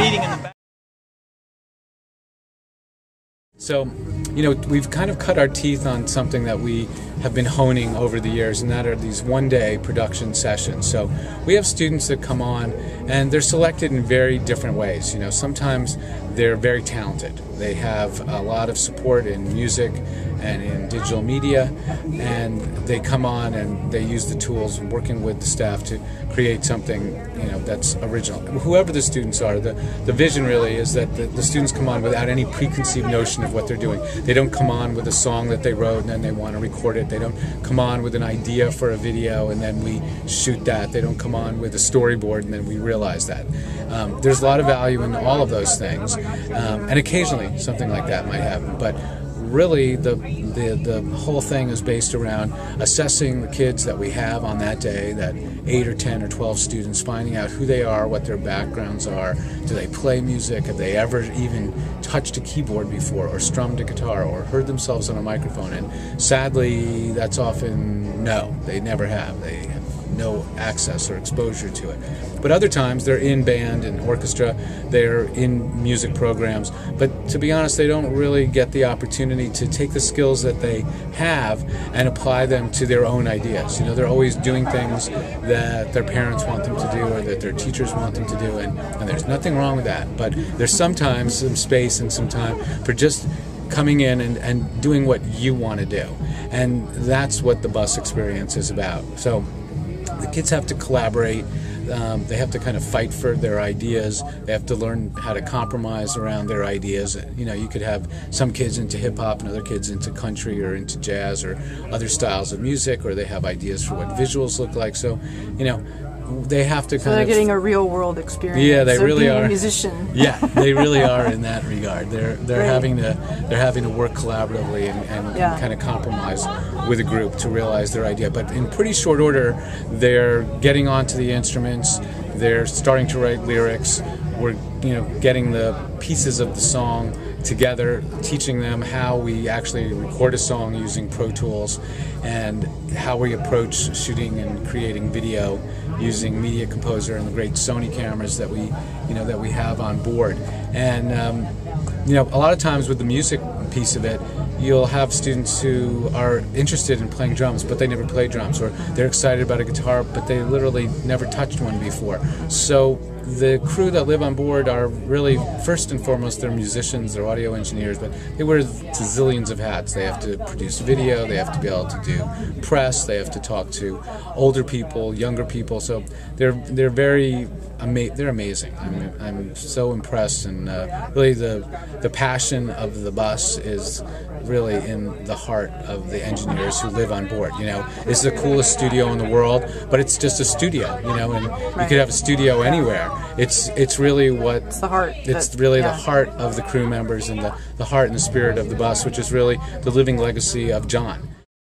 meeting in the back. So, you know, we've kind of cut our teeth on something that we have been honing over the years, and that are these one-day production sessions. So we have students that come on, and they're selected in very different ways. You know, sometimes they're very talented. They have a lot of support in music and in digital media, and they come on and they use the tools, working with the staff to create something, you know, that's original. Whoever the students are, the vision really is that the students come on without any preconceived notion of what they're doing. They don't come on with a song that they wrote and then they want to record it. They don't come on with an idea for a video and then we shoot that. They don't come on with a storyboard and then we realize that. There's a lot of value in all of those things, and occasionally something like that might happen. But really, the whole thing is based around assessing the kids that we have on that day, that 8 or 10 or 12 students, finding out who they are, what their backgrounds are, do they play music, have they ever even touched a keyboard before, or strummed a guitar, or heard themselves on a microphone. And sadly, that's often no, they never have. They have no access or exposure to it. But other times they're in band and orchestra, they're in music programs, but to be honest, they don't really get the opportunity to take the skills that they have and apply them to their own ideas. You know, they're always doing things that their parents want them to do or that their teachers want them to do, and there's nothing wrong with that, but there's sometimes some space and some time for just coming in and doing what you want to do. And that's what the bus experience is about. So the kids have to collaborate. They have to kind of fight for their ideas. They have to learn how to compromise around their ideas. You know, you could have some kids into hip-hop and other kids into country or into jazz or other styles of music, or they have ideas for what visuals look like. So, you know, they have to kind of... So they're getting a real-world experience. Yeah, they really being are. A musician. Yeah, they really are in that regard. They're having to work collaboratively and kind of compromise with a group to realize their idea. But in pretty short order, they're getting onto the instruments. They're starting to write lyrics. We're getting the pieces of the song together, teaching them how we actually record a song using Pro Tools, and how we approach shooting and creating video using Media Composer and the great Sony cameras that we have on board. And a lot of times with the music piece of it, you'll have students who are interested in playing drums, but they never played drums, or they're excited about a guitar, but they literally never touched one before. So the crew that live on board are really, first and foremost, they're musicians, they're audio engineers, but they wear zillions of hats. They have to produce video, they have to be able to do press, they have to talk to older people, younger people. So they're very they're amazing. I'm so impressed, and really the passion of the bus is really in the heart of the engineers who live on board. You know, it's the coolest studio in the world, but it's just a studio. And you could have a studio anywhere. It's really what it's the heart. It's really the heart of the crew members and the heart and the spirit of the bus, which is really the living legacy of John.